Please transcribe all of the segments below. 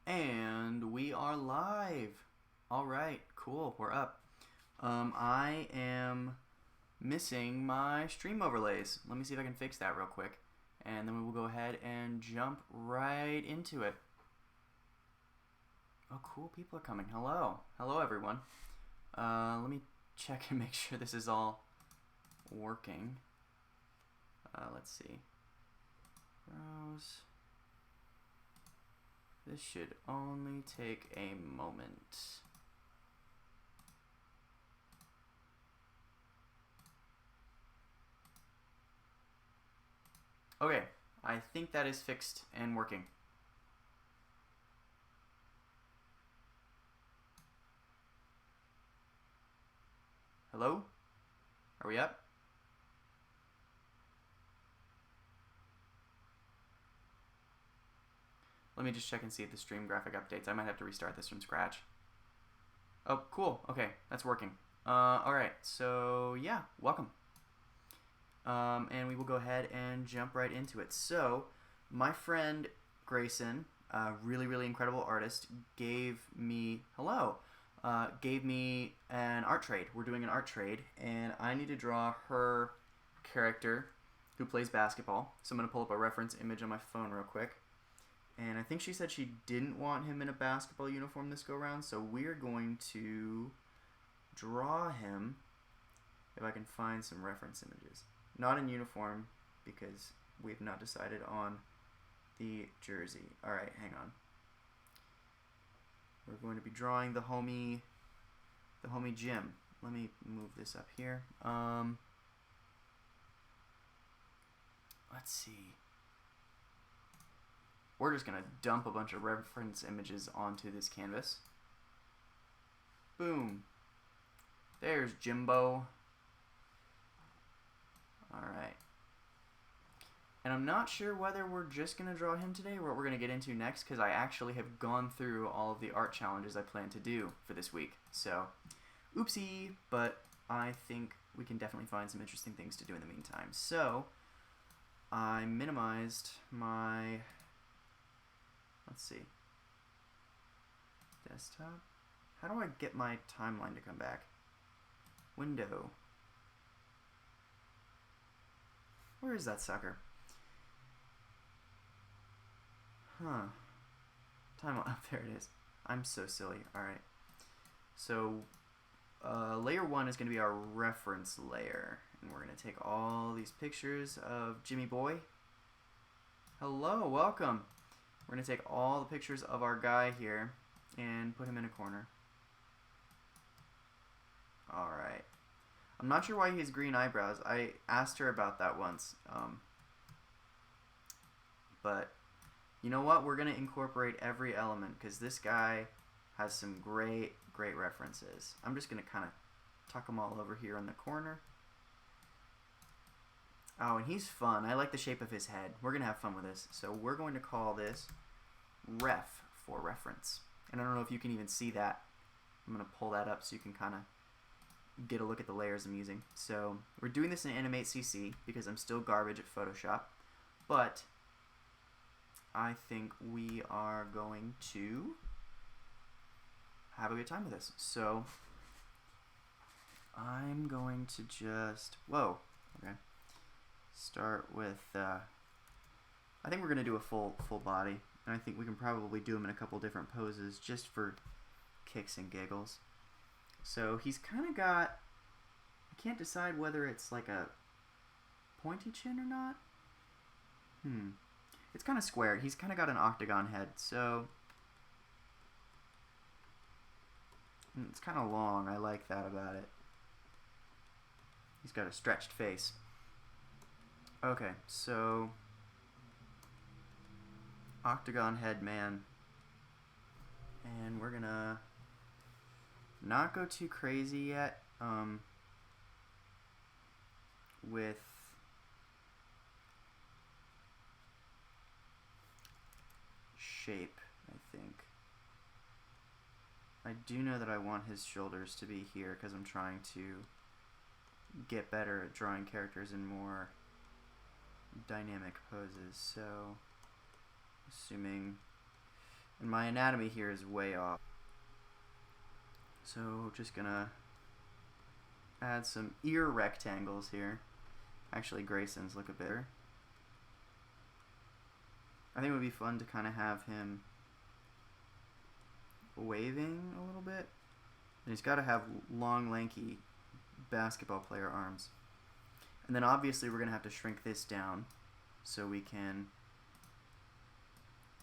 And we are live. All right, cool. We're up. I am missing my stream overlays. Let me see if I can fix that real quick. And then we will go ahead and jump right into it. Oh, cool. People are coming. Hello. Hello, everyone. Let me check and make sure this is all working. Let's see. Browse. This should only take a moment. Okay, I think that is fixed and working. Hello? Are we up? Let me just check and see if the stream graphic updates. I might have to restart this from scratch. Oh, cool. Okay, that's working. Alright, so yeah, welcome. And we will go ahead and jump right into it. So, my friend Grayson, a really incredible artist, gave me an art trade. We're doing an art trade, and I need to draw her character who plays basketball. So I'm going to pull up a reference image on my phone real quick. And I think she said she didn't want him in a basketball uniform this go around, so we're going to draw him, if I can find some reference images. Not in uniform, because we've not decided on the jersey. Alright, hang on. We're going to be drawing the homie Jim. Let me move this up here. Let's see. We're just going to dump a bunch of reference images onto this canvas. Boom. There's Jimbo. Alright. And I'm not sure whether we're just going to draw him today or what we're going to get into next, because I actually have gone through all of the art challenges I plan to do for this week. So, oopsie, but I think we can definitely find some interesting things to do in the meantime. So, I minimized my... Let's see. Desktop. How do I get my timeline to come back? Window. Where is that sucker? Huh. Timeline. Oh, there it is. I'm so silly. Alright. So, layer 1 is going to be our reference layer. And we're going to take all these pictures of Jimmy Boy. Hello, welcome. We're going to take all the pictures of our guy here and put him in a corner. Alright. I'm not sure why he has green eyebrows. I asked her about that once. But, you know what? We're going to incorporate every element because this guy has some great references. I'm just going to kind of tuck them all over here in the corner. Oh, and he's fun. I like the shape of his head. We're going to have fun with this. So we're going to call this ref for reference. And I don't know if you can even see that. I'm going to pull that up so you can kind of get a look at the layers I'm using. So we're doing this in Animate CC because I'm still garbage at Photoshop. But I think we are going to have a good time with this. So I'm going to just... Whoa. Okay. Start with, I think we're going to do a full body, and I think we can probably do him in a couple different poses just for kicks and giggles. So he's kind of got, I can't decide whether it's like a pointy chin or not. It's kind of square. He's kind of got an octagon head, so it's kind of long. I like that about it. He's got a stretched face. Okay, so octagon head man, and we're gonna not go too crazy yet with shape. I think I do know that I want his shoulders to be here because I'm trying to get better at drawing characters in more dynamic poses. So assuming And my anatomy here is way off. So just gonna add some ear rectangles here. Actually, Grayson's look a bit better. I think it would be fun to kind of have him waving a little bit. And he's got to have long, lanky basketball player arms. And then obviously we're going to have to shrink this down so we can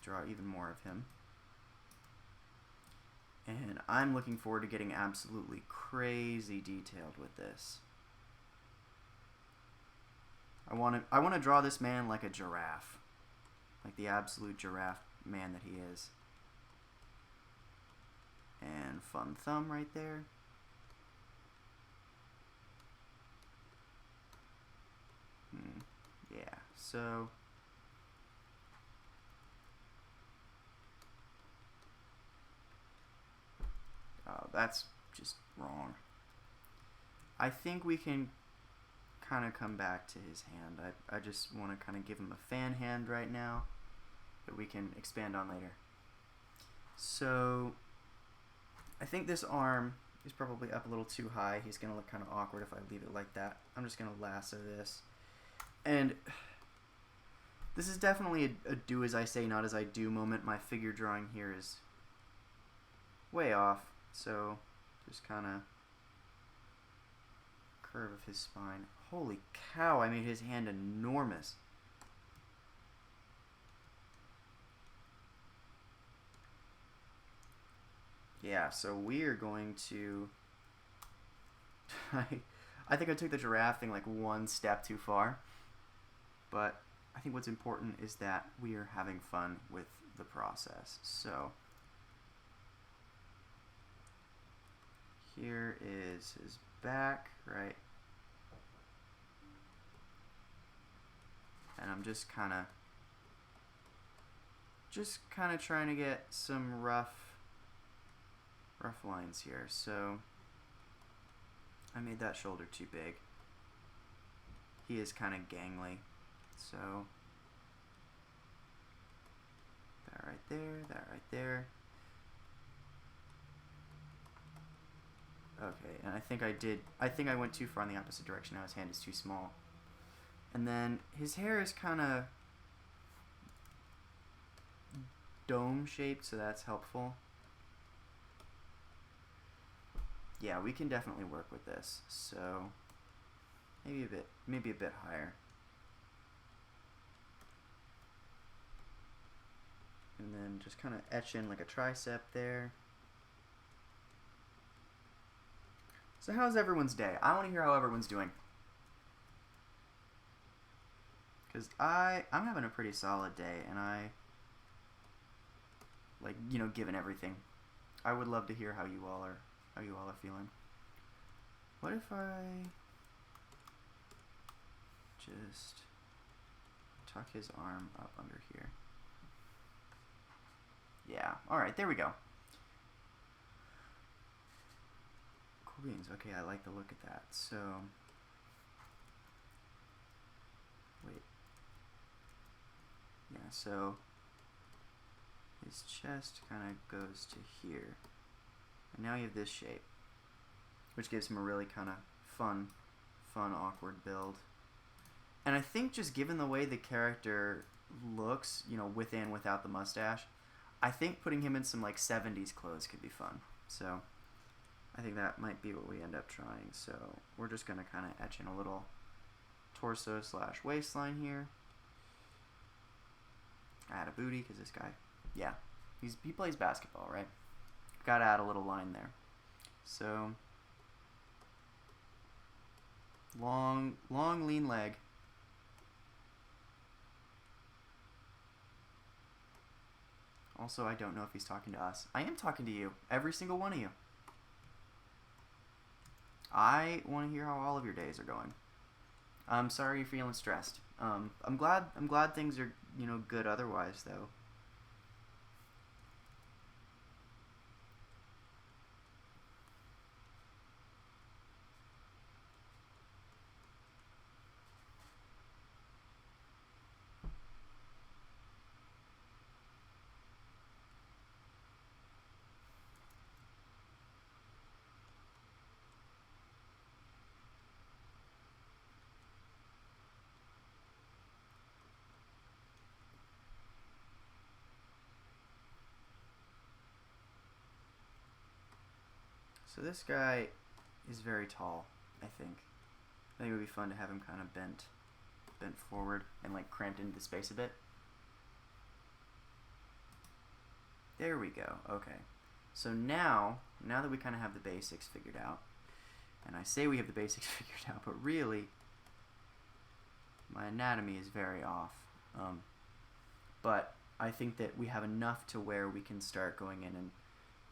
draw even more of him. And I'm looking forward to getting absolutely crazy detailed with this. I want to draw this man like a giraffe. Like the absolute giraffe man that he is. And fun thumb right there. Yeah, so that's just wrong. I think we can kind of come back to his hand. I just want to kind of give him a fan hand right now that we can expand on later. So I think this arm is probably up a little too high. He's going to look kind of awkward if I leave it like that. I'm just going to lasso this. And this is definitely a do as I say, not as I do moment. My figure drawing here is way off. So just kind of curve of his spine. Holy cow, I made his hand enormous. Yeah, so we are going to... I think I took the giraffe thing like one step too far. But I think what's important is that we are having fun with the process. So here is his back, right? And I'm just kind of trying to get some rough lines here. So I made that shoulder too big. He is kind of gangly. So that right there, that right there. Okay, and I think I went too far in the opposite direction. Now his hand is too small. And then his hair is kind of dome shaped, so that's helpful. Yeah, we can definitely work with this. So maybe a bit higher. And then just kind of etch in like a tricep there. So how's everyone's day? I want to hear how everyone's doing. Because I'm having a pretty solid day, and given everything, I would love to hear how you all are feeling. What if I just tuck his arm up under here? Yeah, alright, there we go. Cool beans. Okay, I like the look at that. So, wait. Yeah, so his chest kind of goes to here. And now you have this shape, which gives him a really kind of fun, awkward build. And I think just given the way the character looks, with and without the mustache, I think putting him in some like 70s clothes could be fun. So I think that might be what we end up trying. So we're just going to kind of etch in a little torso / waistline here. Add a booty because this guy, yeah, he plays basketball, right? Got to add a little line there. So long, lean leg. Also, I don't know if he's talking to us. I am talking to you, every single one of you. I want to hear how all of your days are going. I'm sorry you're feeling stressed. I'm glad things are, good otherwise, though. So this guy is very tall, I think. I think it would be fun to have him kind of bent forward and like cramped into the space a bit. There we go. Okay. So now that we kind of have the basics figured out, and I say we have the basics figured out, but really, my anatomy is very off. But I think that we have enough to where we can start going in and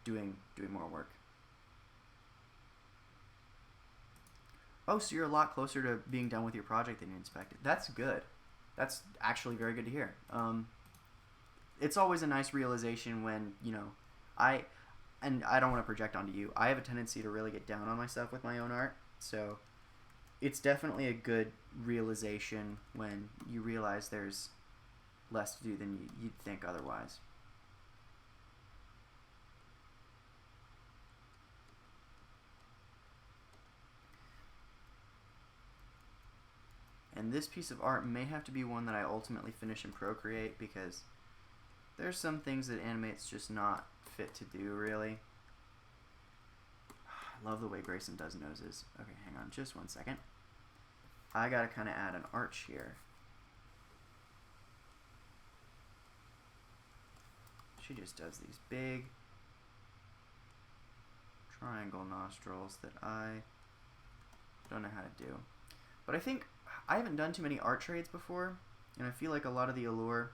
doing more work. Oh, so you're a lot closer to being done with your project than you expected. That's good. That's actually very good to hear. It's always a nice realization when, you know, I don't want to project onto you. I have a tendency to really get down on myself with my own art. So it's definitely a good realization when you realize there's less to do than you'd think otherwise. And this piece of art may have to be one that I ultimately finish in Procreate, because there's some things that Animate's just not fit to do, really. I love the way Grayson does noses. Okay, hang on just one second. I gotta kind of add an arch here. She just does these big triangle nostrils that I don't know how to do. But I think I haven't done too many art trades before, and I feel like a lot of the allure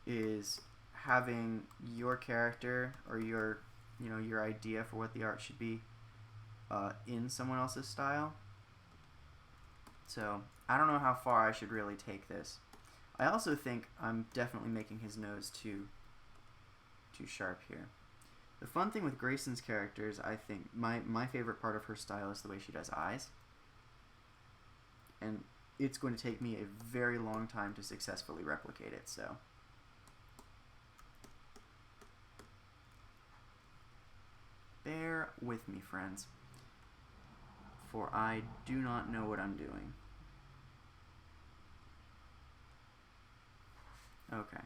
is having your character or your idea for what the art should be in someone else's style. So I don't know how far I should really take this. I also think I'm definitely making his nose too sharp here. The fun thing with Grayson's characters, I think my favorite part of her style is the way she does eyes. And it's going to take me a very long time to successfully replicate it, so. Bear with me, friends, for I do not know what I'm doing. Okay.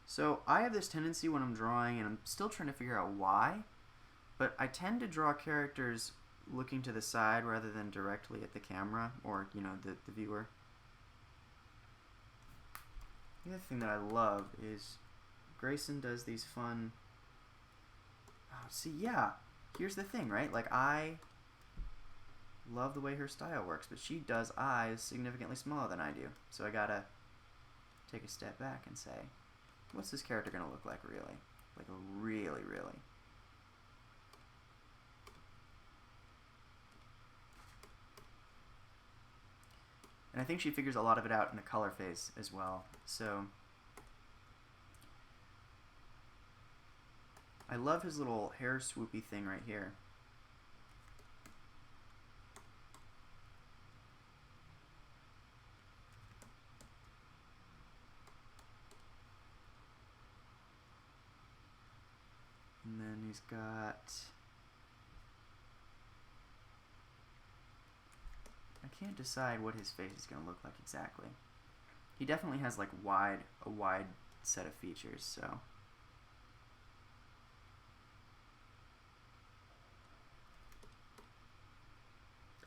So I have this tendency when I'm drawing, and I'm still trying to figure out why, but I tend to draw characters looking to the side rather than directly at the camera or, you know, the viewer. The other thing that I love is Grayson does these fun... Oh, see, yeah, here's the thing, right? Like, I love the way her style works, but she does eyes significantly smaller than I do. So I gotta take a step back and say, what's this character gonna look like, really? Like, really, really. And I think she figures a lot of it out in the color phase as well. So I love his little hair swoopy thing right here. And then he's got... I can't decide what his face is going to look like exactly. He definitely has like a wide set of features, so.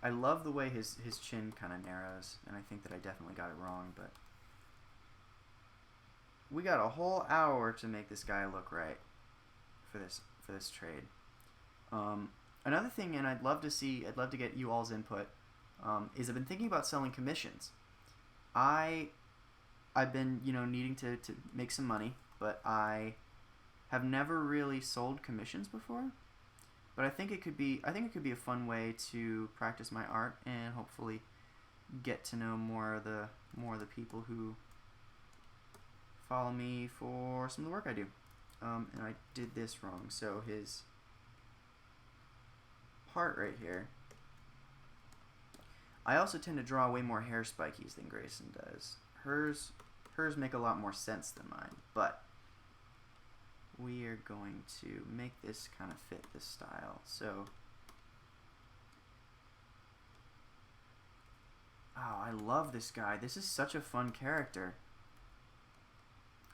I love the way his chin kind of narrows, and I think that I definitely got it wrong, but we got a whole hour to make this guy look right for this trade. Another thing, and I'd love to get you all's input, is I've been thinking about selling commissions. I've been, you know, needing to make some money, but I have never really sold commissions before. But I think it could be a fun way to practice my art and hopefully get to know more of the people who follow me for some of the work I do. And I did this wrong. So his part right here, I also tend to draw way more hair spikies than Grayson does. Hers make a lot more sense than mine, but we are going to make this kind of fit this style. So, oh, I love this guy. This is such a fun character.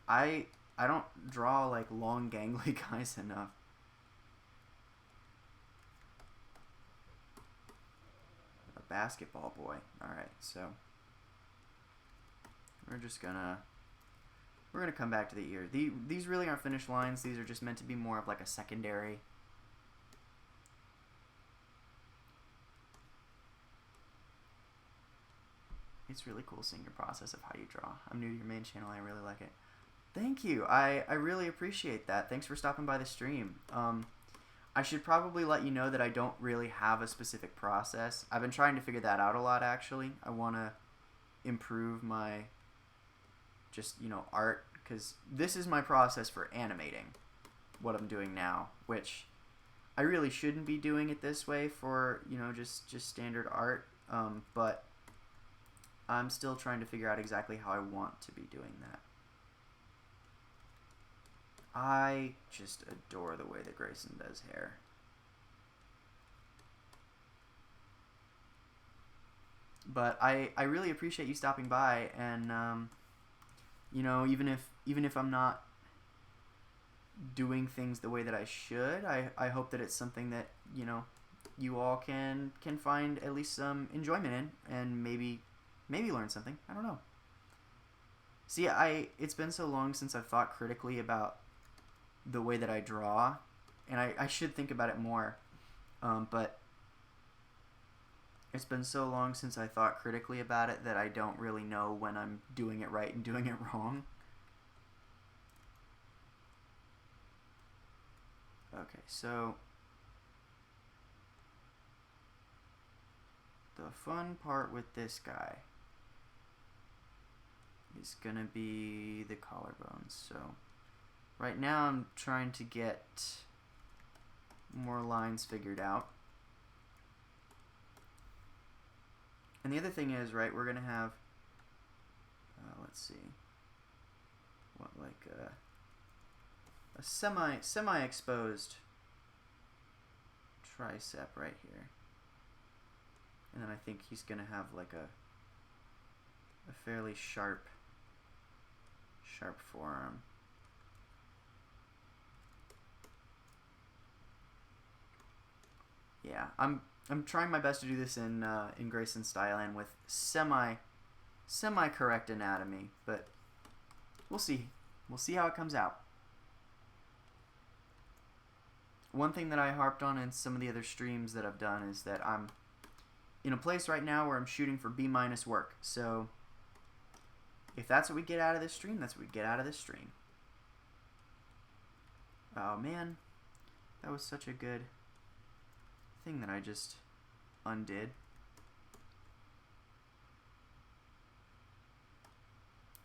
I don't draw like long gangly guys enough. basketball boy. Alright, so we're gonna come back to the ear. These really aren't finished lines. These are just meant to be more of like a secondary. It's really cool seeing your process of how you draw. I'm new to your main channel. I really like it. Thank you. I really appreciate that. Thanks for stopping by the stream. I should probably let you know that I don't really have a specific process. I've been trying to figure that out a lot, actually. I want to improve my art, because this is my process for animating what I'm doing now, which I really shouldn't be doing it this way for, just standard art, but I'm still trying to figure out exactly how I want to be doing that. I just adore the way that Grayson does hair. But I really appreciate you stopping by, and even if I'm not doing things the way that I should, I hope that it's something that you all can find at least some enjoyment in, and maybe learn something. I don't know. See, it's been so long since I've thought critically about the way that I draw, and I should think about it more, but it's been so long since I thought critically about it that I don't really know when I'm doing it right and doing it wrong. Okay, so the fun part with this guy is gonna be the collarbones. So right now I'm trying to get more lines figured out. And the other thing is, right, we're gonna have let's see, what, like a semi-exposed tricep right here, and then I think he's gonna have like a fairly sharp forearm. Yeah, I'm trying my best to do this in Grayson's style and with semi correct anatomy, but we'll see. We'll see how it comes out. One thing that I harped on in some of the other streams that I've done is that I'm in a place right now where I'm shooting for B- work. So if that's what we get out of this stream, that's what we get out of this stream. Oh man, that was such a good thing that I just undid.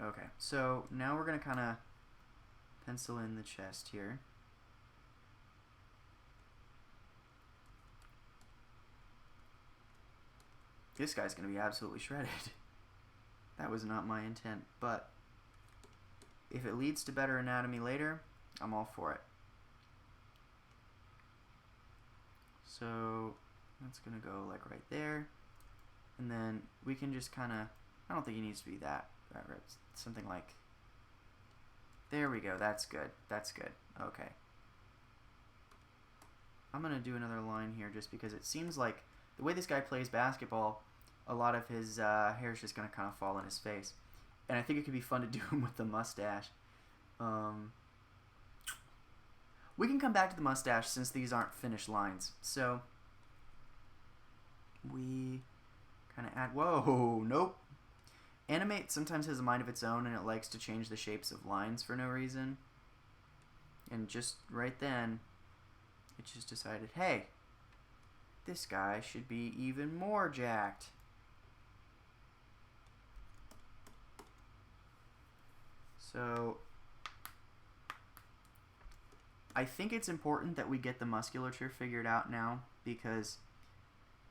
Okay, so now we're going to kind of pencil in the chest here. This guy's going to be absolutely shredded. That was not my intent, but if it leads to better anatomy later, I'm all for it. So that's going to go like right there. And then we can just kind of, I don't think it needs to be that. Something like, there we go. That's good. That's good. Okay. I'm going to do another line here just because it seems like the way this guy plays basketball, a lot of his hair is just going to kind of fall in his face. And I think it could be fun to do him with the mustache. We can come back to the mustache since these aren't finished lines. So we kind of add, whoa, nope. Animate sometimes has a mind of its own, and it likes to change the shapes of lines for no reason. And just right then, it just decided, hey, this guy should be even more jacked. So I think it's important that we get the musculature figured out now, because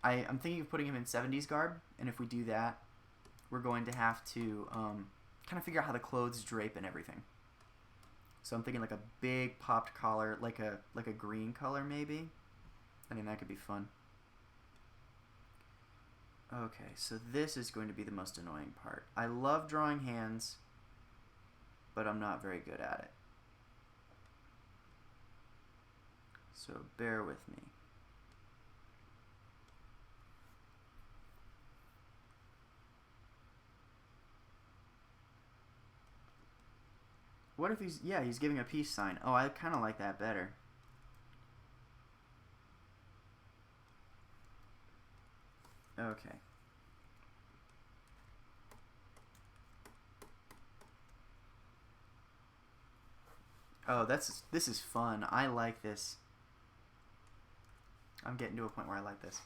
I'm thinking of putting him in 70s garb, and if we do that, we're going to have to kind of figure out how the clothes drape and everything. So I'm thinking like a big popped collar, like a green color maybe. I think that could be fun. Okay, so this is going to be the most annoying part. I love drawing hands, but I'm not very good at it. So bear with me. What if he's... Yeah, he's giving a peace sign. Oh, I kind of like that better. Okay. Oh, this is fun. I like this. I'm getting to a point where I like this.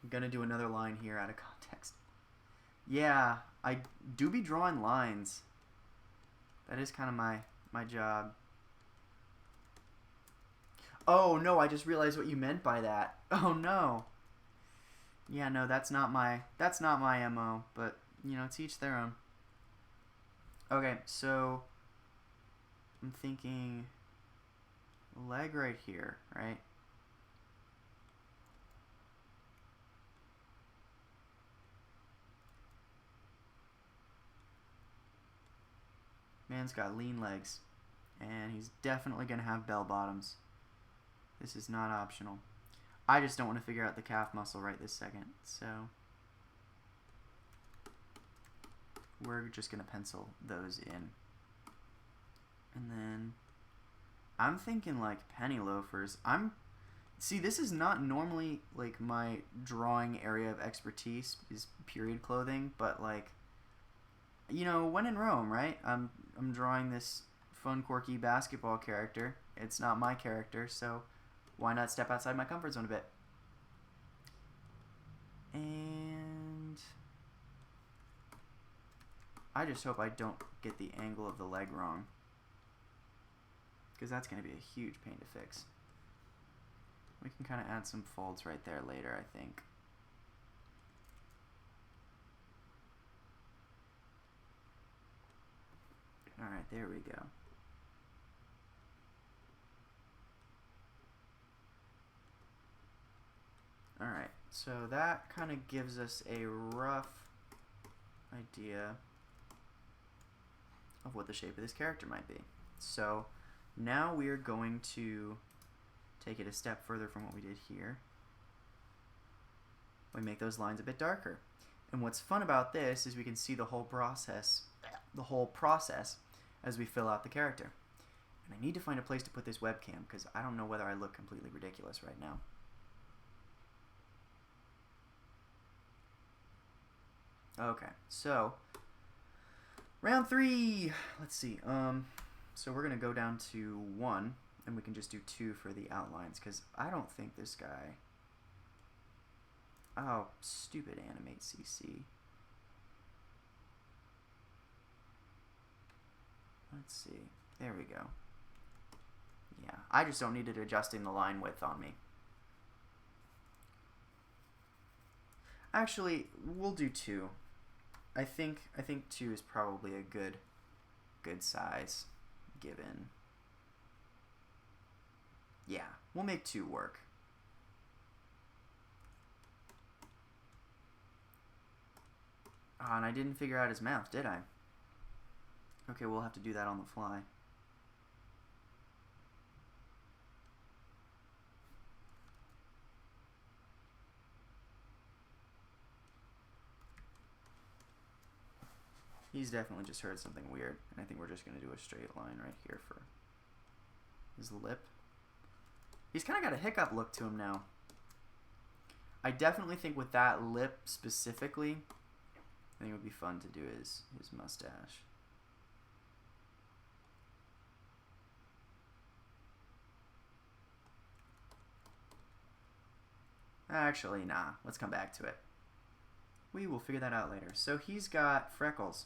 I'm gonna do another line here out of context. Yeah, I do be drawing lines. That is kind of my job. Oh no, I just realized what you meant by that. Oh no. Yeah, no, that's not my MO, but you know, to each their own. Okay, so I'm thinking leg right here, right? Man's got lean legs, and he's definitely going to have bell bottoms. This is not optional. I just don't want to figure out the calf muscle right this second, so we're just going to pencil those in. And then I'm thinking like penny loafers. See, this is not normally like my drawing area of expertise is period clothing, but like, you know, when in Rome, right? I'm drawing this fun, quirky basketball character. It's not my character, so why not step outside my comfort zone a bit? And I just hope I don't get the angle of the leg wrong, because that's going to be a huge pain to fix. We can kind of add some folds right there later, I think. Alright, there we go. Alright, so that kind of gives us a rough idea of what the shape of this character might be. So now we're going to take it a step further from what we did here. We make those lines a bit darker. And what's fun about this is we can see the whole process as we fill out the character. And I need to find a place to put this webcam because I don't know whether I look completely ridiculous right now. Okay, so round 3. Let's see. So we're gonna go down to 1, and we can just do 2 for the outlines because I don't think this guy. Oh, stupid animate CC. Let's see. There we go. Yeah, I just don't need it adjusting the line width on me. Actually, we'll do 2. I think 2 is probably a good size given. Yeah, we'll make 2 work. Oh, and I didn't figure out his mouth, did I? Okay, we'll have to do that on the fly. He's definitely just heard something weird, and I think we're just going to do a straight line right here for his lip. He's kind of got a hiccup look to him now. I definitely think with that lip specifically, I think it would be fun to do his mustache. Actually, nah. Let's come back to it. We will figure that out later. So he's got freckles,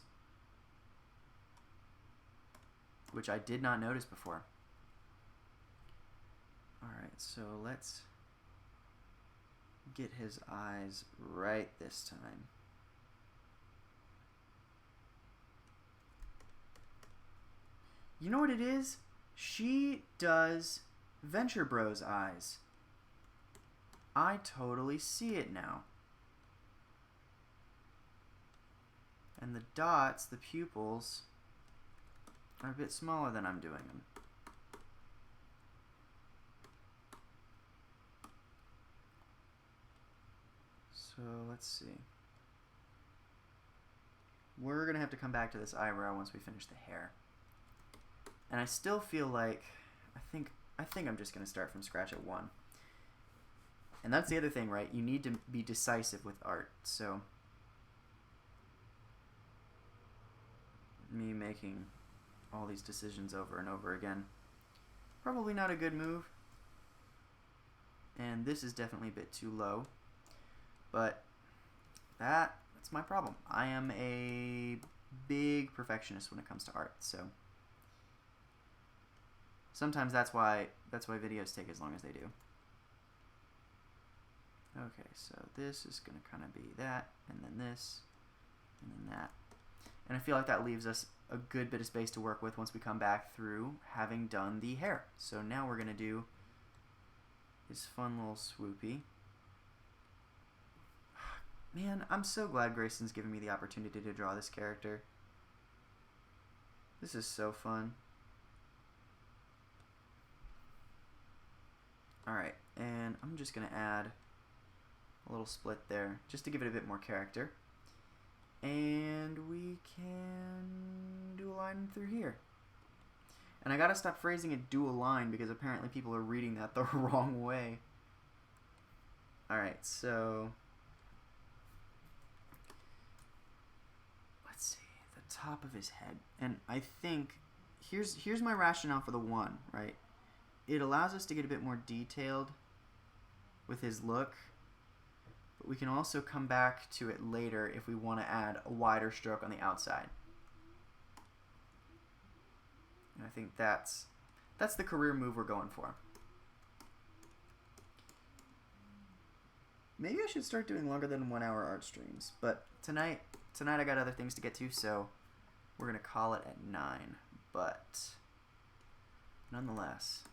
which I did not notice before. Alright, so let's get his eyes right this time. You know what it is? She does Venture Bros eyes. I totally see it now. And the dots, the pupils, are a bit smaller than I'm doing them. So let's see. we're going to have to come back to this eyebrow once we finish the hair. And I still feel like, I think I'm just going to start from scratch at 1. And that's the other thing, right? You need to be decisive with art. So, me making all these decisions over and over again, probably not a good move. And this is definitely a bit too low. But that's my problem. I am a big perfectionist when it comes to art, so sometimes that's why videos take as long as they do. Okay, so this is going to kind of be that, and then this, and then that. And I feel like that leaves us a good bit of space to work with once we come back through having done the hair. So now we're going to do his fun little swoopy. Man, I'm so glad Grayson's given me the opportunity to draw this character. This is so fun. Alright, and I'm just going to add a little split there, just to give it a bit more character. And we can do a line through here. And I gotta stop phrasing it do a line, because apparently people are reading that the wrong way. Alright, so let's see, the top of his head. And I think here's my rationale for the 1, right? It allows us to get a bit more detailed with his look, but we can also come back to it later if we want to add a wider stroke on the outside. And I think that's the career move we're going for. Maybe I should start doing longer than 1 hour art streams, but tonight I got other things to get to, so we're going to call it at 9. But nonetheless,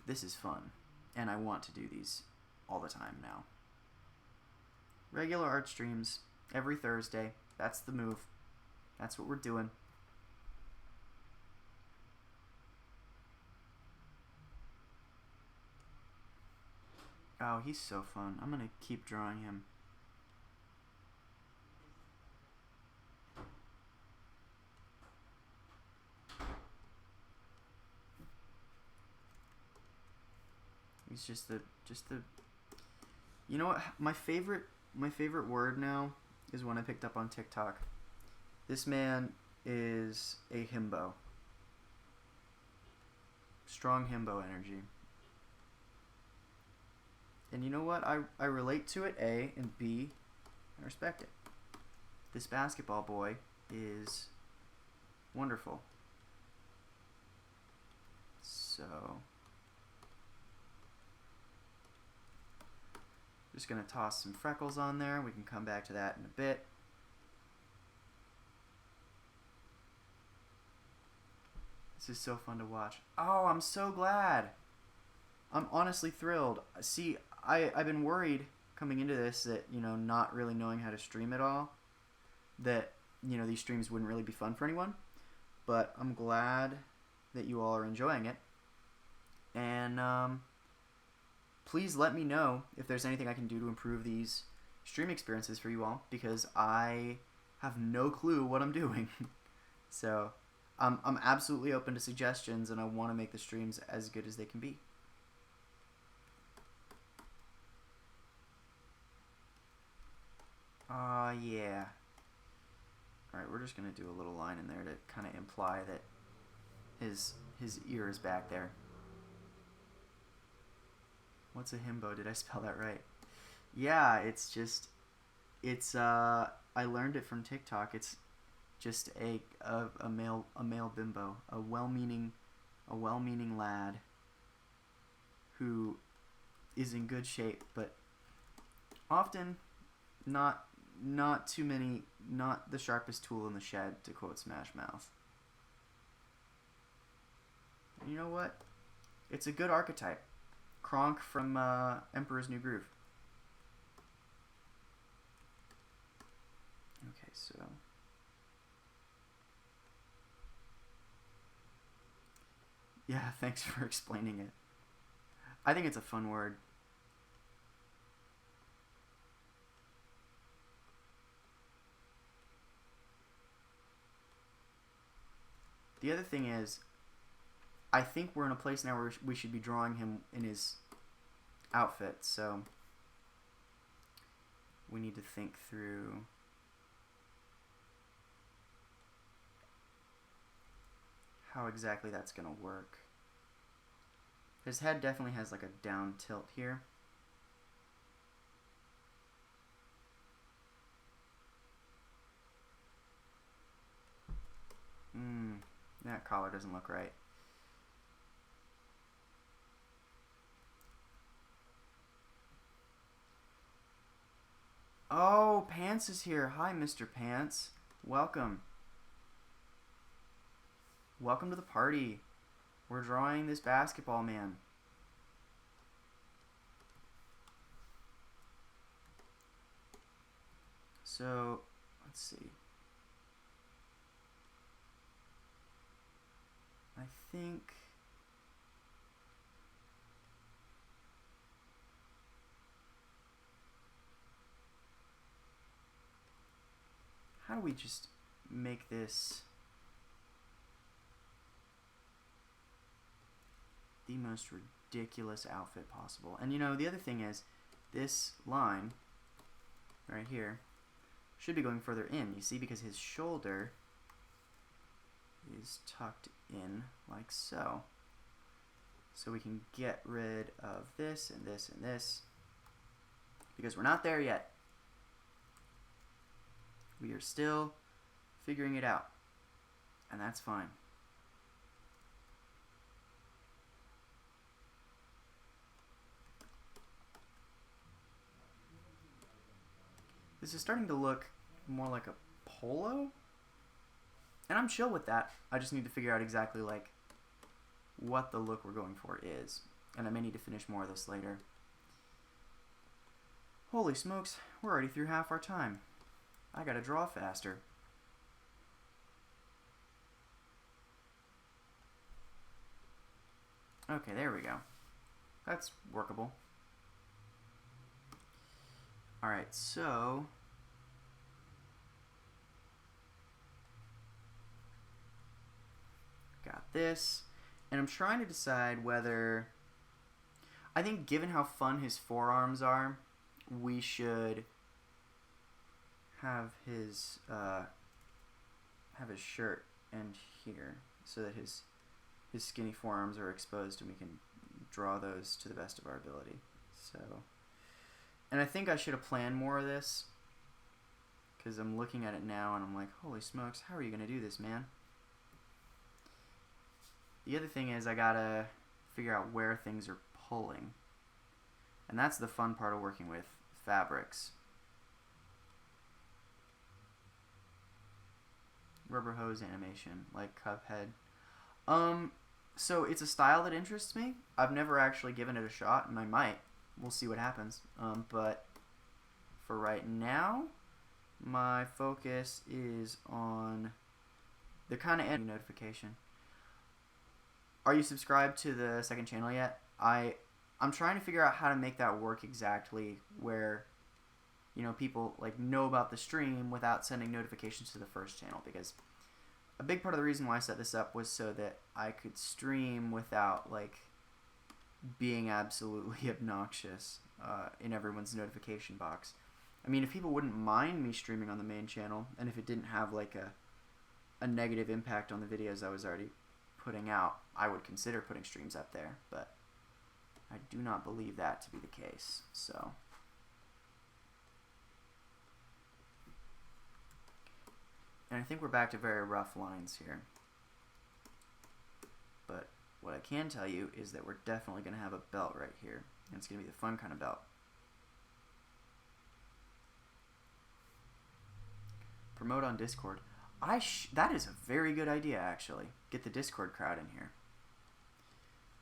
this is fun, and I want to do these all the time now. Regular art streams every Thursday. That's the move. That's what we're doing. Oh, he's so fun. I'm going to keep drawing him. He's just the you know what, my favorite word now is one I picked up on TikTok. This man is a himbo. Strong himbo energy. And you know what? I relate to it, A, and B, I respect it. This basketball boy is wonderful. So just going to toss some freckles on there. We can come back to that in a bit. This is so fun to watch. Oh, I'm so glad. I'm honestly thrilled. See, I've been worried coming into this that, you know, not really knowing how to stream at all, that, you know, these streams wouldn't really be fun for anyone. But I'm glad that you all are enjoying it. And please let me know if there's anything I can do to improve these stream experiences for you all, because I have no clue what I'm doing. So I'm absolutely open to suggestions, and I want to make the streams as good as they can be. Yeah. Alright, we're just going to do a little line in there to kind of imply that his ear is back there. What's a himbo? Did I spell that right? Yeah, it's just, I learned it from TikTok. It's just a male bimbo, a well-meaning lad who is in good shape, but often not the sharpest tool in the shed, to quote Smash Mouth. You know what? It's a good archetype. Kronk from Emperor's New Groove. Okay, so yeah, thanks for explaining it. I think it's a fun word. The other thing is, I think we're in a place now where we should be drawing him in his outfit, so we need to think through how exactly that's going to work. His head definitely has like a down tilt here. That collar doesn't look right. Oh, Pants is here. Hi, Mr. Pants. Welcome. Welcome to the party. We're drawing this basketball man. So, let's see. I think... How do we just make this the most ridiculous outfit possible? And you know, the other thing is, this line right here should be going further in, you see, because his shoulder is tucked in like so. So we can get rid of this and this and this, because we're not there yet. We are still figuring it out, and that's fine. This is starting to look more like a polo, and I'm chill with that. I just need to figure out exactly like what the look we're going for is, and I may need to finish more of this later. Holy smokes, we're already through half our time. I gotta draw faster. Okay, there we go. That's workable. Alright, so... got this. And I'm trying to decide whether... I think given how fun his forearms are, we should have his shirt end here so that his skinny forearms are exposed and we can draw those to the best of our ability. So, and I think I should have planned more of this, because I'm looking at it now and I'm like, holy smokes, how are you going to do this, man? The other thing is I gotta figure out where things are pulling, and that's the fun part of working with fabrics. Rubber hose animation, like Cuphead. So it's a style that interests me. I've never actually given it a shot, and I might. We'll see what happens. But for right now, my focus is on the kind of notification. Are you subscribed to the second channel yet? I'm trying to figure out how to make that work exactly, where you know, people like know about the stream without sending notifications to the first channel, because a big part of the reason why I set this up was so that I could stream without like being absolutely obnoxious in everyone's notification box. I mean, if people wouldn't mind me streaming on the main channel, and if it didn't have like a negative impact on the videos I was already putting out, I would consider putting streams up there, but I do not believe that to be the case. So and I think we're back to very rough lines here. But what I can tell you is that we're definitely going to have a belt right here. And it's going to be the fun kind of belt. Promote on Discord. That is a very good idea, actually. Get the Discord crowd in here.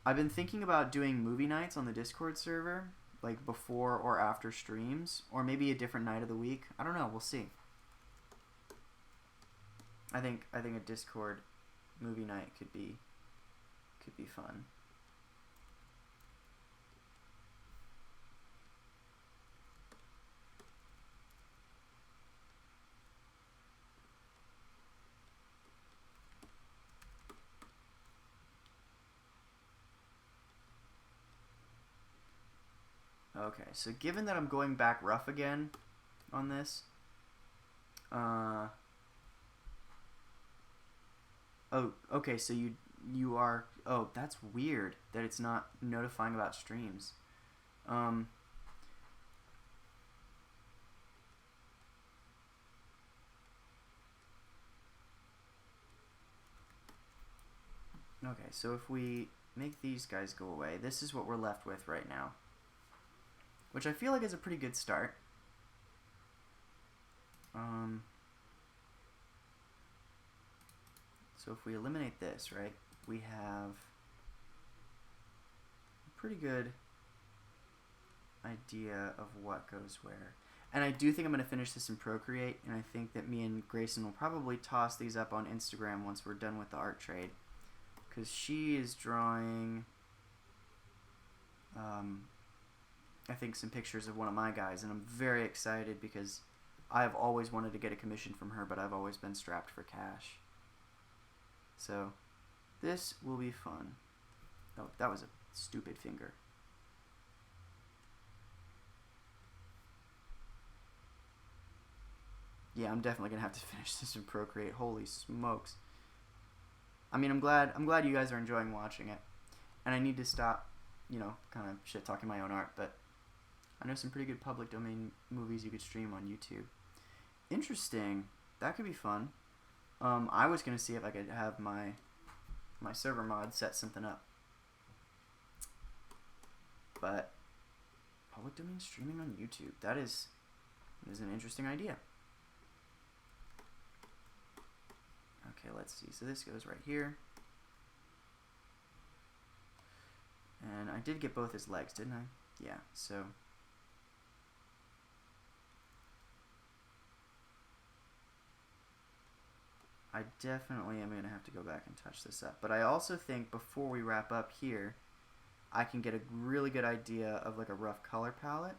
I've been thinking about doing movie nights on the Discord server, like before or after streams, or maybe a different night of the week. I don't know. We'll see. I think a Discord movie night could be fun. Okay, so given that I'm going back rough again on this, oh, okay, so you are, oh, that's weird that it's not notifying about streams. Okay, so if we make these guys go away, this is what we're left with right now, which I feel like is a pretty good start. So if we eliminate this, right, we have a pretty good idea of what goes where. And I do think I'm going to finish this in Procreate, and I think that me and Grayson will probably toss these up on Instagram once we're done with the art trade. Because she is drawing, I think, some pictures of one of my guys, and I'm very excited because I've always wanted to get a commission from her, but I've always been strapped for cash. So, this will be fun. Oh, that was a stupid finger. Yeah, I'm definitely gonna have to finish this in Procreate. Holy smokes! I mean, I'm glad you guys are enjoying watching it, and I need to stop, you know, kind of shit talking my own art. But I know some pretty good public domain movies you could stream on YouTube. Interesting. That could be fun. I was gonna see if I could have my server mod set something up, but public domain streaming on YouTube, that is an interesting idea. Okay, let's see. So this goes right here, and I did get both his legs, didn't I? Yeah. So I definitely am going to have to go back and touch this up. But I also think before we wrap up here, I can get a really good idea of like a rough color palette,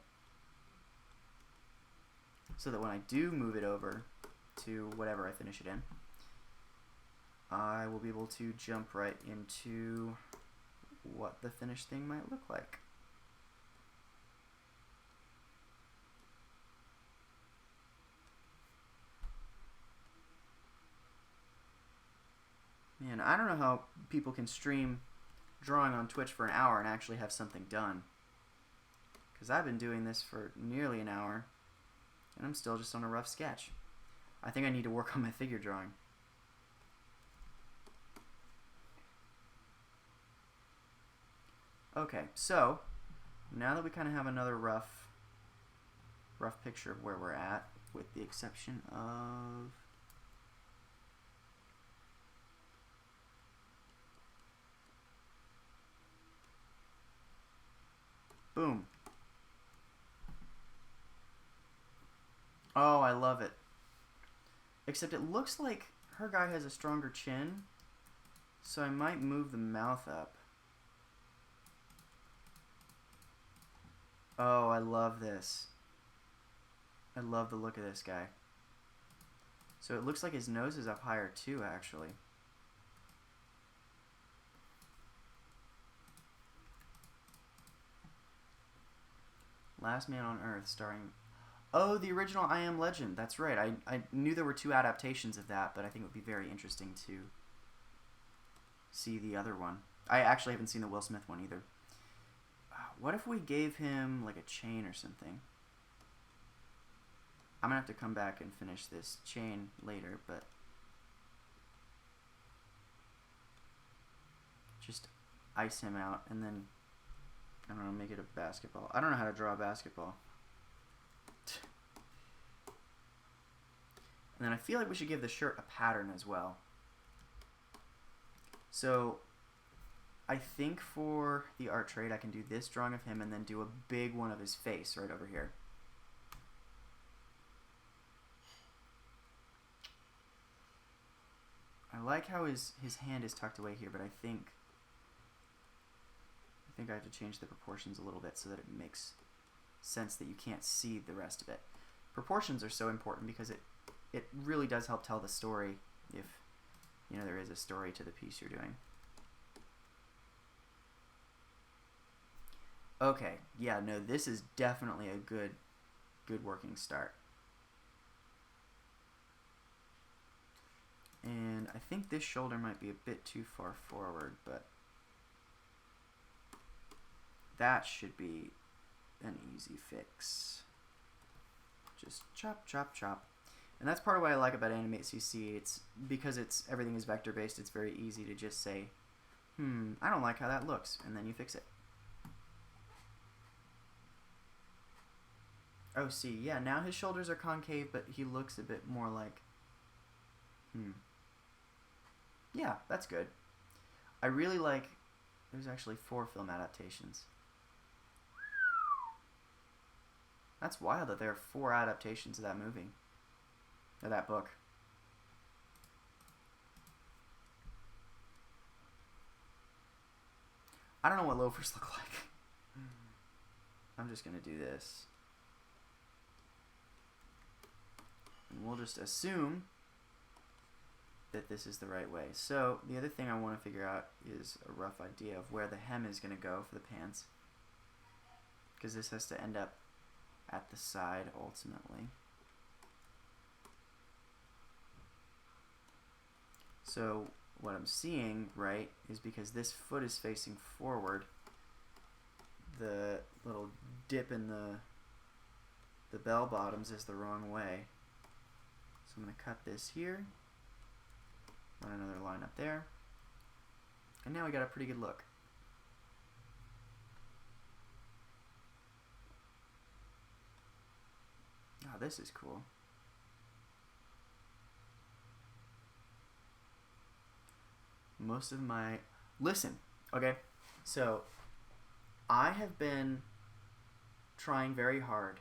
so that when I do move it over to whatever I finish it in, I will be able to jump right into what the finished thing might look like. Man, I don't know how people can stream drawing on Twitch for an hour and actually have something done. Because I've been doing this for nearly an hour, and I'm still just on a rough sketch. I think I need to work on my figure drawing. Okay, so now that we kind of have another rough picture of where we're at, with the exception of boom. Oh, I love it. Except it looks like her guy has a stronger chin, so I might move the mouth up. Oh, I love this. I love the look of this guy. So it looks like his nose is up higher too, actually. Last Man on Earth, starring... Oh, the original I Am Legend. That's right. I knew there were 2 adaptations of that, but I think it would be very interesting to see the other one. I actually haven't seen the Will Smith one either. What if we gave him like a chain or something? I'm gonna have to come back and finish this chain later, but just ice him out and then, I don't know, make it a basketball. I don't know how to draw a basketball. And then I feel like we should give the shirt a pattern as well. So I think for the art trade I can do this drawing of him and then do a big one of his face right over here. I like how his hand is tucked away here, but I think I have to change the proportions a little bit so that it makes sense that you can't see the rest of it. Proportions are so important because it really does help tell the story if, you know, there is a story to the piece you're doing. Okay, yeah, no, this is definitely a good working start. And I think this shoulder might be a bit too far forward, but that should be an easy fix. Just chop, chop, chop. And that's part of what I like about Animate CC. It's because everything is vector based, it's very easy to just say, I don't like how that looks, and then you fix it. Oh, see, yeah, now his shoulders are concave, but he looks a bit more like, yeah, that's good. I really like, there's actually 4 film adaptations. That's wild that there are 4 adaptations of that movie, or that book. I don't know what loafers look like. I'm just gonna do this. And we'll just assume that this is the right way. So the other thing I want to figure out is a rough idea of where the hem is going to go for the pants, because this has to end up at the side ultimately. So what I'm seeing, right, is because this foot is facing forward, the little dip in the bell bottoms is the wrong way. So I'm going to cut this here, run another line up there, and now we got a pretty good look. Oh, this is cool. Most of my... Listen, okay? So, I have been trying very hard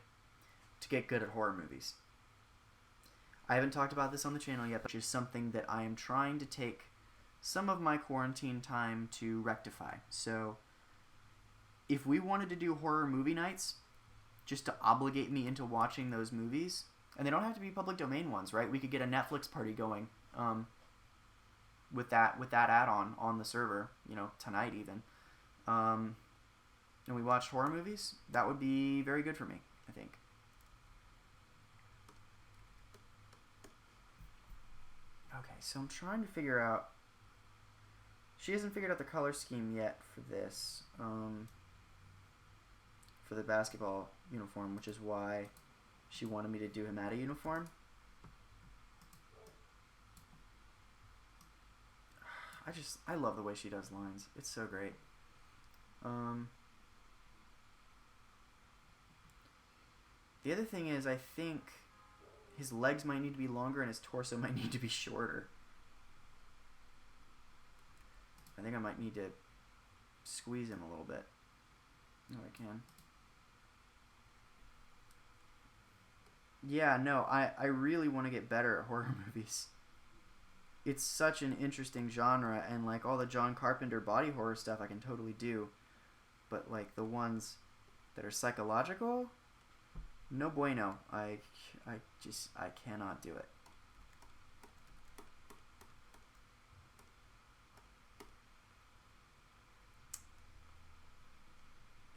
to get good at horror movies. I haven't talked about this on the channel yet, but it's something that I am trying to take some of my quarantine time to rectify. So, if we wanted to do horror movie nights, just to obligate me into watching those movies, and they don't have to be public domain ones, right? We could get a Netflix party going with that add-on on the server, tonight even. And we watched horror movies. That would be very good for me, I think. Okay, so I'm trying to figure out... She hasn't figured out the color scheme yet for this, for the basketball uniform, which is why she wanted me to do him out of uniform. I love the way she does lines. It's so great. The other thing is, I think his legs might need to be longer and his torso might need to be shorter. I think I might need to squeeze him a little bit. No, I can. Yeah, no, I really want to get better at horror movies. It's such an interesting genre, and like all the John Carpenter body horror stuff I can totally do. But like the ones that are psychological, no bueno. I cannot do it.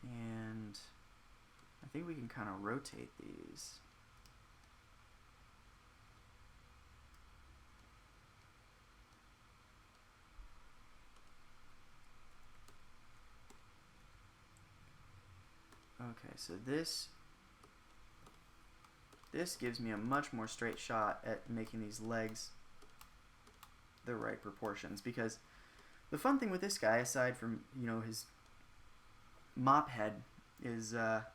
And I think we can kind of rotate these. Okay, so this gives me a much more straight shot at making these legs the right proportions, because the fun thing with this guy, aside from, his mop head, is that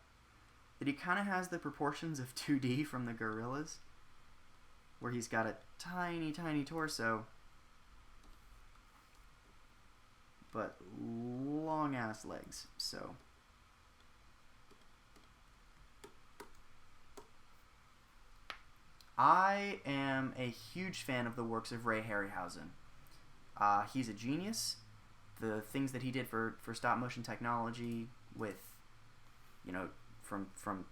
he kind of has the proportions of 2D from the Gorillas, where he's got a tiny, tiny torso, but long-ass legs, so... I am a huge fan of the works of Harryhausen. He's a genius. The things that he did for stop motion technology, with, from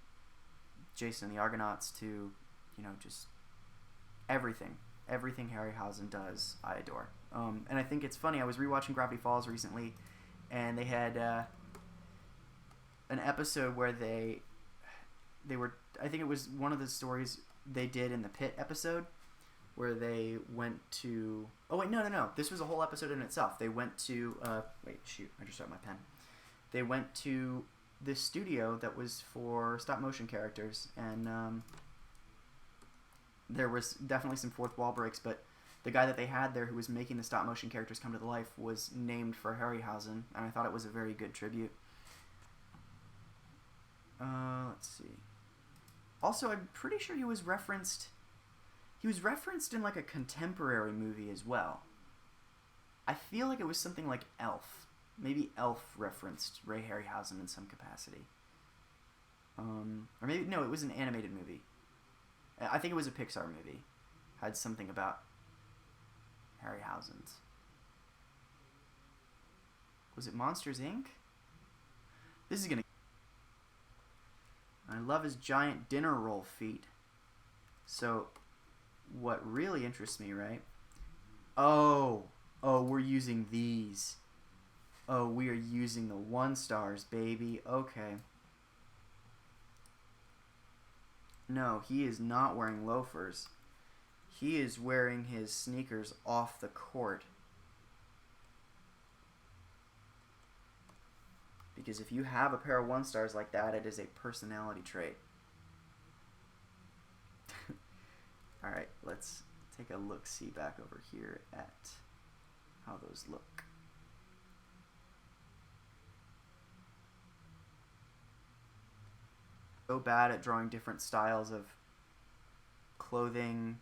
Jason and the Argonauts to, just everything Harryhausen does, I adore. And I think it's funny. I was rewatching Gravity Falls recently, and they had a an episode where they were, I think it was one of the stories they did in the pit episode, where they went to, oh wait, no, this was a whole episode in itself. They went to, wait, shoot, I just dropped my pen. They went to this studio that was for stop motion characters, and there was definitely some fourth wall breaks, but the guy that they had there who was making the stop motion characters come to the life was named for Harryhausen, and I thought it was a very good tribute. Let's see. Also, I'm pretty sure he was referenced in like a contemporary movie as well. I feel like it was something like Elf. Maybe Elf referenced Ray Harryhausen in some capacity. Or maybe, no, it was an animated movie. I think it was a Pixar movie. Had something about Harryhausen's. Was it Monsters, Inc.? This is gonna... I love his giant dinner roll feet. So, what really interests me, right? Oh, we're using these. Oh, we are using the 1-stars, baby. Okay. No, he is not wearing loafers. He is wearing his sneakers off the court. Because if you have a pair of 1-stars like that, it is a personality trait. Alright, let's take a look-see back over here at how those look. So bad at drawing different styles of clothing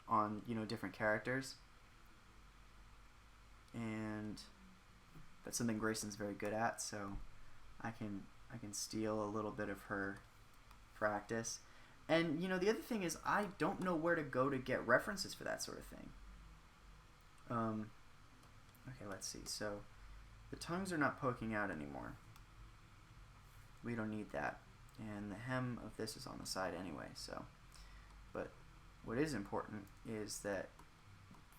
on, different characters. And that's something Grayson's very good at, so I can steal a little bit of her practice. And, the other thing is I don't know where to go to get references for that sort of thing. Okay, let's see. So, the tongues are not poking out anymore. We don't need that. And the hem of this is on the side anyway, so. But what is important is that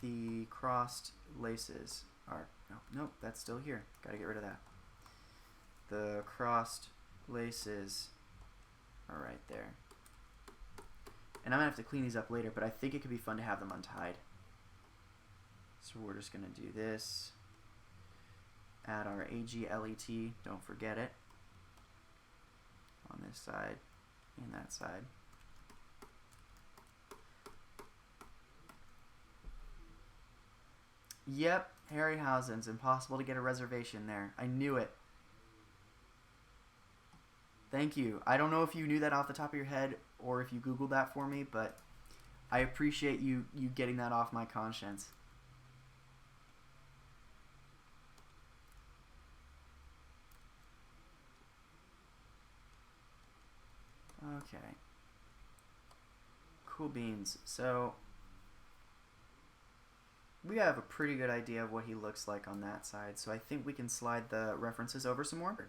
the crossed laces are... Oh, nope, that's still here. Gotta get rid of that. The crossed laces are right there. And I'm going to have to clean these up later, but I think it could be fun to have them untied. So we're just going to do this. Add our AGLET, don't forget it. On this side and that side. Yep, Harryhausen's. Impossible to get a reservation there. I knew it. Thank you. I don't know if you knew that off the top of your head or if you Googled that for me, but I appreciate you getting that off my conscience. Okay. Cool beans. So, we have a pretty good idea of what he looks like on that side, so I think we can slide the references over some more.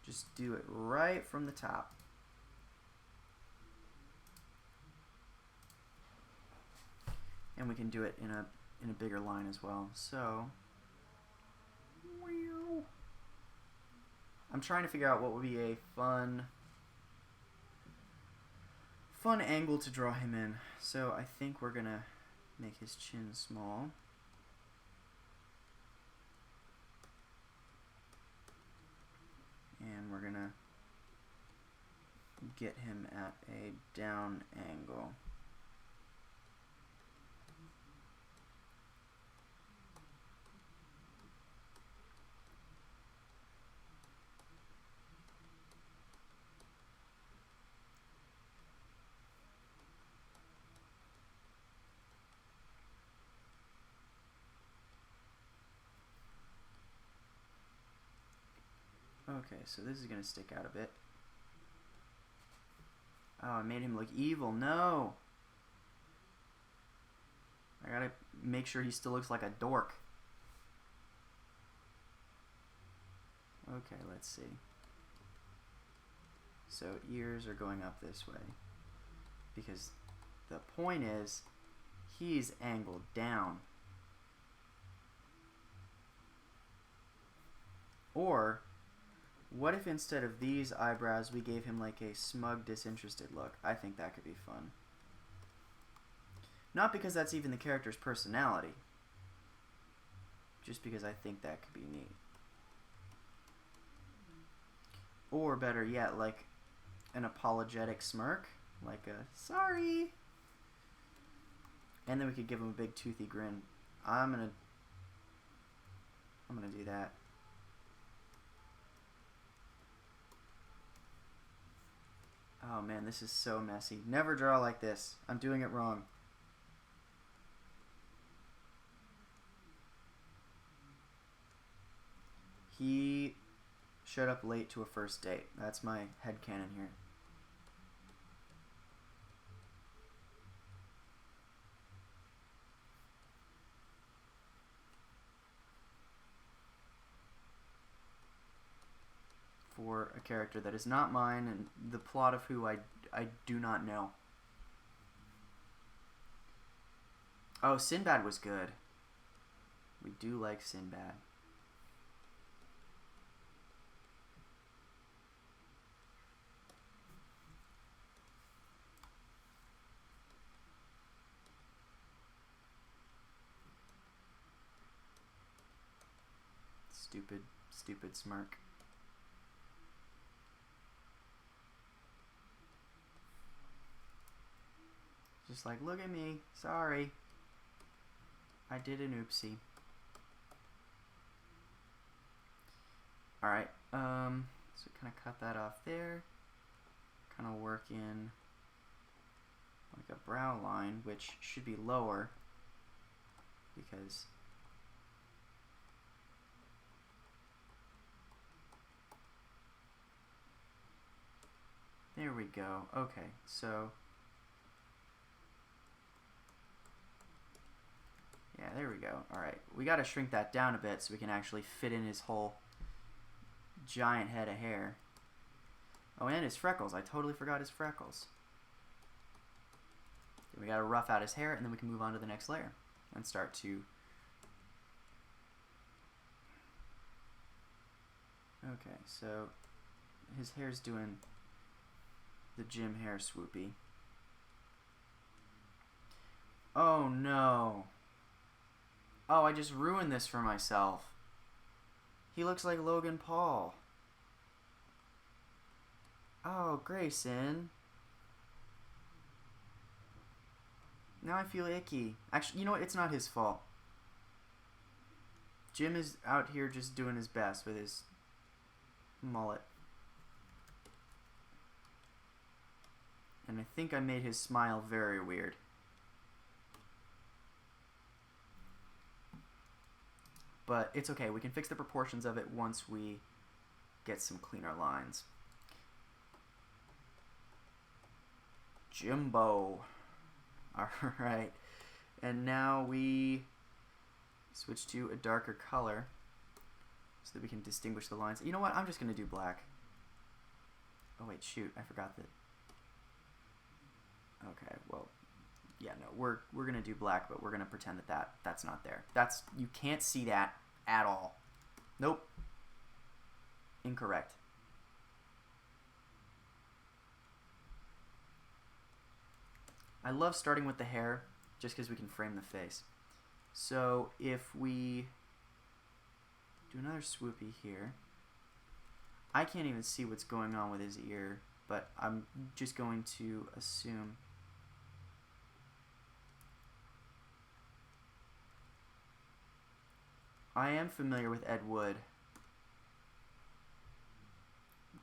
Just do it right from the top. And we can do it in a bigger line as well. So, I'm trying to figure out what would be a fun angle to draw him in. So I think we're gonna make his chin small. And we're gonna get him at a down angle. Okay, so this is going to stick out a bit. Oh, I made him look evil. No! I gotta make sure he still looks like a dork. Okay, let's see. So ears are going up this way. Because the point is, he's angled down. Or What if instead of these eyebrows we gave him like a smug, disinterested look? I think that could be fun. Not because that's even the character's personality. Just because I think that could be neat. Or better yet, like an apologetic smirk. Like a, sorry. And then we could give him a big toothy grin. I'm gonna do that. Oh man, this is so messy. Never draw like this. I'm doing it wrong. He showed up late to a first date. That's my headcanon here. For a character that is not mine and the plot of who I do not know. Oh, Sinbad was good. We do like Sinbad. Stupid smirk. Just like, look at me. Sorry. I did an oopsie. Alright, so kind of cut that off there. Kind of work in like a brow line, which should be lower because there we go. Okay, so yeah, there we go. Alright, we got to shrink that down a bit so we can actually fit in his whole giant head of hair. Oh, and his freckles. I totally forgot his freckles. We got to rough out his hair, and then we can move on to the next layer and start to... Okay, so his hair's doing the Jim hair swoopy. Oh, no. Oh, I just ruined this for myself. He looks like Logan Paul. Oh, Grayson. Now I feel icky. Actually, you know what? It's not his fault. Jim is out here just doing his best with his mullet. And I think I made his smile very weird. But it's okay. We can fix the proportions of it once we get some cleaner lines. Jimbo. Alright. And now we switch to a darker color so that we can distinguish the lines. You know what? I'm just going to do black. Oh, wait. Shoot. I forgot that. Okay. Well, yeah, no. We're going to do black, but we're going to pretend that that's not there. You can't see that at all. Nope. Incorrect. I love starting with the hair just because we can frame the face. So if we do another swoopy here, I can't even see what's going on with his ear, but I'm just going to assume. I am familiar with Ed Wood.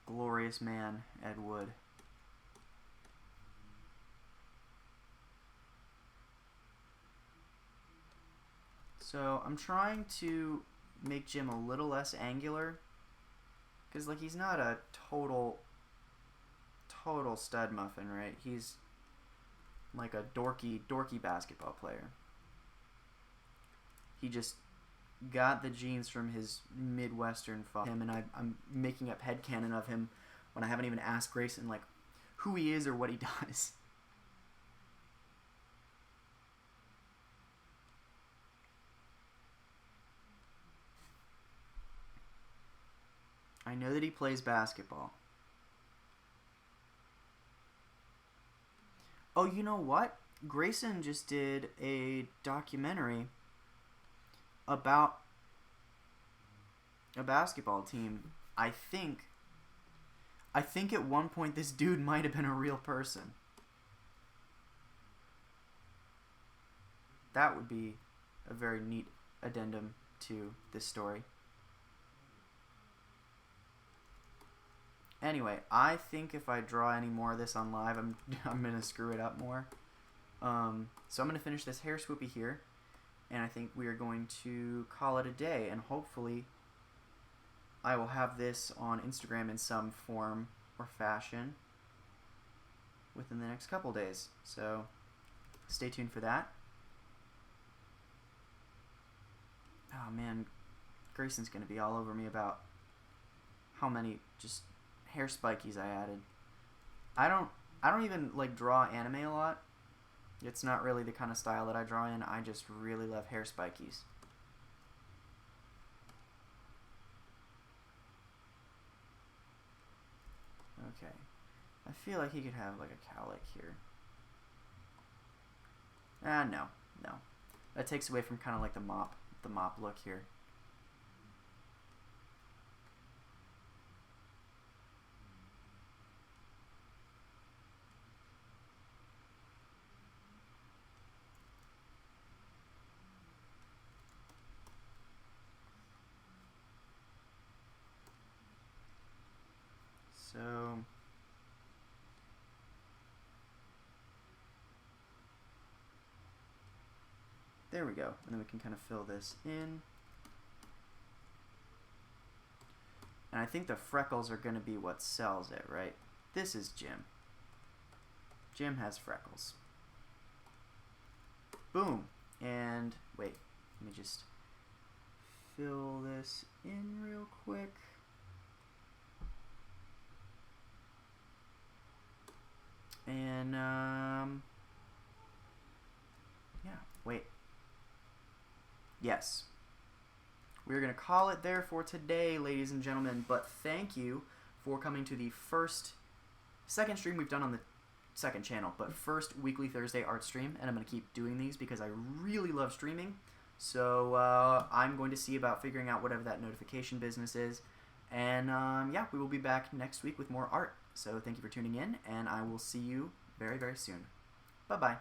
Glorious man, Ed Wood. So I'm trying to make Jim a little less angular, because like he's not a total stud muffin, right? He's like a dorky basketball player. He just got the genes from his Midwestern father, and I'm making up headcanon of him when I haven't even asked Grayson like who he is or what he does. I know that he plays basketball. Oh, you know what? Grayson just did a documentary about a basketball team. I think at one point this dude might have been a real person. That would be a very neat addendum to this story. Anyway, I think if I draw any more of this on live, I'm gonna screw it up more. So I'm gonna finish this hair swoopy here, and I think we are going to call it a day. And hopefully, I will have this on Instagram in some form or fashion within the next couple days. So stay tuned for that. Oh man, Grayson's gonna be all over me about how many just hair spikies I added. I don't even like draw anime a lot. It's not really the kind of style that I draw in. I just really love hair spikies. Okay. I feel like he could have like a cowlick here. No. That takes away from kind of like the mop look here. So there we go. And then we can kind of fill this in. And I think the freckles are going to be what sells it, right? This is Jim. Jim has freckles. Boom. And wait, let me just fill this in real quick. And, yeah, wait. Yes. We're going to call it there for today, ladies and gentlemen, but thank you for coming to the second stream we've done on the second channel, but first weekly Thursday art stream, and I'm going to keep doing these because I really love streaming, so I'm going to see about figuring out whatever that notification business is, and yeah, we will be back next week with more art. So thank you for tuning in, and I will see you very, very soon. Bye-bye.